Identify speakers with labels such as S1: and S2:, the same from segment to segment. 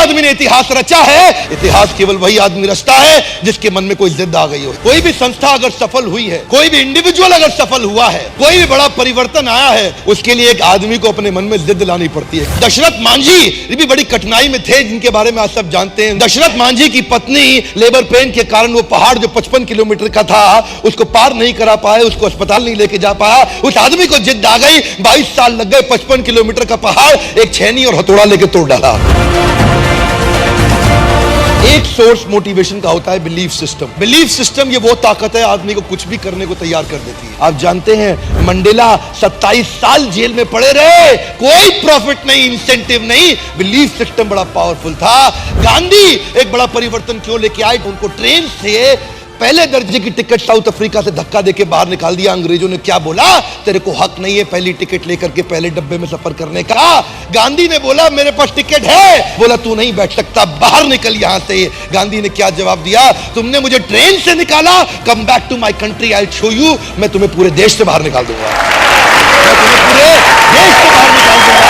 S1: आदमी ने इतिहास रचा है, इतिहास केवल वही आदमी रचता है जिसके मन में कोई जिद आ गई हो। कोई भी संस्था अगर सफल हुई है, कोई भी इंडिविजुअल अगर सफल हुआ है, कोई भी बड़ा परिवर्तन आया है, उसके लिए एक आदमी को अपने मन में जिद लानी पड़ती है। दशरथ मांझी भी बड़ी कठिनाई में थे, जिनके बारे में आप सब जानते हैं। दशरथ मांझी की पत्नी लेबर पेन के कारण वो पहाड़ जो 55 किलोमीटर का था उसको पार नहीं करा पाए, उसको अस्पताल नहीं लेके जा पाया। उस आदमी को जिद आ गई, 22 साल लग गए, 55 किलोमीटर का पहाड़ एक छेनी और हथौड़ा लेके तोड़ डाला। एक सोर्स मोटिवेशन का होता है बिलीफ सिस्टम। बिलीफ सिस्टम ये वो ताकत है आदमी को कुछ भी करने को तैयार कर देती है। आप जानते हैं मंडेला 27 साल जेल में पड़े रहे, कोई प्रॉफिट नहीं, इंसेंटिव नहीं, बिलीफ सिस्टम बड़ा पावरफुल था। गांधी एक बड़ा परिवर्तन क्यों लेके आए? उनको ट्रेन से पहले दर्जे की टिकट साउथ अफ्रीका से धक्का देके बाहर निकाल दिया। अंग्रेजों ने क्या बोला? तेरे को हक नहीं है पहली टिकट लेकर के पहले डब्बे में सफर करने का। गांधी ने बोला मेरे पास टिकट है, बोला तू नहीं बैठ सकता, बाहर निकल यहां से। गांधी ने क्या जवाब दिया? तुमने मुझे ट्रेन से निकाला, come back to my country, I will show you, मैं तुम्हें पूरे देश से बाहर निकाल दूंगा, मैं तुम्हें पूरे देश से बाहर निकाल दूंगा।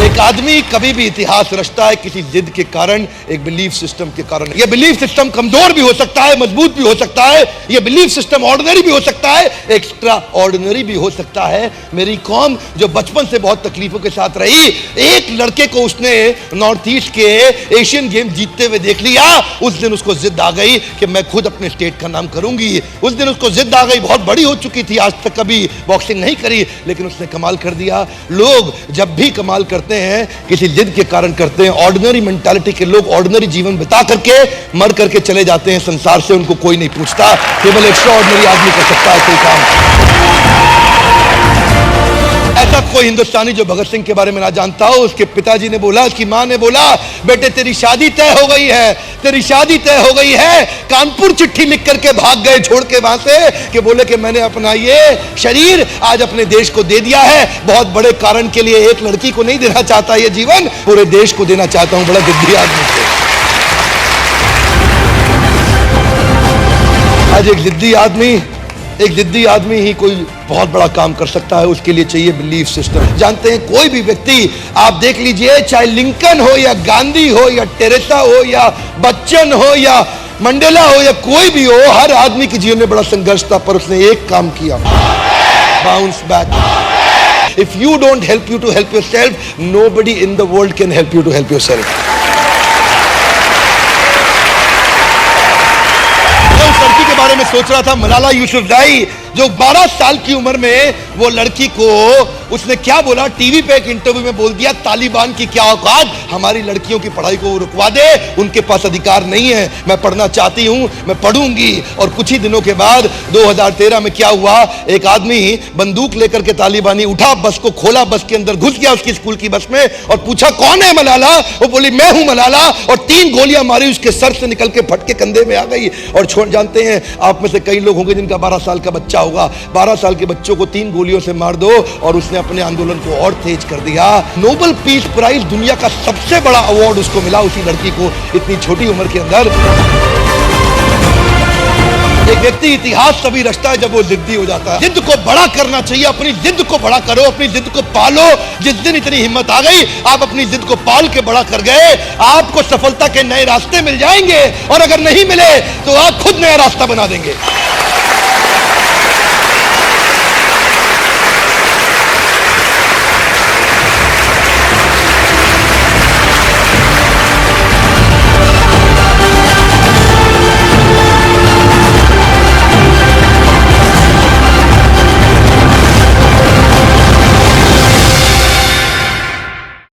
S1: एक आदमी कभी भी इतिहास रचता है किसी जिद के कारण, एक बिलीफ सिस्टम के कारण। यह बिलीफ सिस्टम कमजोर भी हो सकता है, मजबूत भी हो सकता है। यह बिलीफ सिस्टम ऑर्डिनरी भी हो सकता है, एक्स्ट्रा ऑर्डिनरी भी हो सकता है। मेरी कौम जो बचपन से बहुत तकलीफों के साथ रही, एक लड़के को उसने नॉर्थ ईस्ट के एशियन गेम जीतते हुए देख लिया, उस दिन उसको जिद आ गई कि मैं खुद अपने स्टेट का नाम करूंगी। उस दिन उसको जिद आ गई, बहुत बड़ी हो चुकी थी, आज तक कभी बॉक्सिंग नहीं करी, लेकिन उसने कमाल कर दिया। लोग जब भी कमाल करते हैं किसी जिद के कारण करते हैं। ऑर्डिनरी मेंटालिटी के लोग ऑर्डिनरी जीवन बिता करके मर करके चले जाते हैं, संसार से उनको कोई नहीं पूछता। केवल एक्स्ट्रा ऑर्डिनरी आदमी कर सकता है कोई काम। ऐसा कोई हिंदुस्तानी जो भगत सिंह के बारे में ना जानता हो। उसके पिताजी ने बोला, उसकी मां ने बोला, बेटे तेरी शादी तय हो गई है, तेरी शादी तय हो गई है। कानपुर चिट्ठी लिख करके भाग गए छोड़ के वहां से, कि बोले कि मैंने अपना ये शरीर आज अपने देश को दे दिया है, बहुत बड़े कारण के लिए। एक लड़की को नहीं देना चाहता ये जीवन, पूरे देश को देना चाहता हूं। बड़ा जिद्दी आदमी थे। आज एक जिद्दी आदमी ही कोई बहुत बड़ा काम कर सकता है। उसके लिए चाहिए बिलीफ सिस्टम। जानते हैं कोई भी व्यक्ति आप देख लीजिए, चाहे लिंकन हो या गांधी हो या टेरेसा हो या बच्चन हो या मंडेला हो या कोई भी हो, हर आदमी के जीवन में बड़ा संघर्ष था, पर उसने एक काम किया, bounce back. If you don't help you to help yourself, nobody in the world can help you to help yourself. लड़की के बारे में सोच रहा था, मलाला यूसुफजाई, जो 12 साल की उम्र में वो लड़की को उसने क्या बोला, टीवी पे एक इंटरव्यू में बोल दिया, तालिबान की क्या औकात, हमारी लड़कियों की पढ़ाई को रुकवा दे, उनके पास अधिकार नहीं है, मैं पढ़ना चाहती हूं, मैं पढ़ूंगी। और कुछ ही दिनों के बाद 2013 में क्या हुआ, एक आदमी बंदूक लेकर के तालिबानी उठा, बस को खोला, बस के अंदर घुस गया उसकी स्कूल की बस में और पूछा कौन है मलाला? वो बोली मैं हूं मलाला, और 3 गोलियां मारी, उसके सर से निकल के फट के कंधे में आ गई। और छोड़, जानते हैं आप में से कई लोग होंगे जिनका 12 साल का बच्चा होगा, 12 साल के बच्चों को 3 गोलियों से मार दो, और उसने अपने आंदोलन को और तेज कर दिया। नोबेल पीस प्राइज, दुनिया का सबसे बड़ा अवार्ड उसको मिला, उसी लड़की को, इतनी छोटी उम्र के अंदर। एक व्यक्ति इतिहास तभी रचता है जब वो जिद्दी हो जाता है। जिद को बड़ा करना चाहिए, अपनी जिद को बड़ा करो, अपनी जिद को पालो। जिस दिन इतनी हिम्मत आ गई, आप अपनी जिद को पाल के बड़ा कर गए, आपको सफलता के नए रास्ते मिल जाएंगे, और अगर नहीं मिले तो आप खुद नया रास्ता बना देंगे।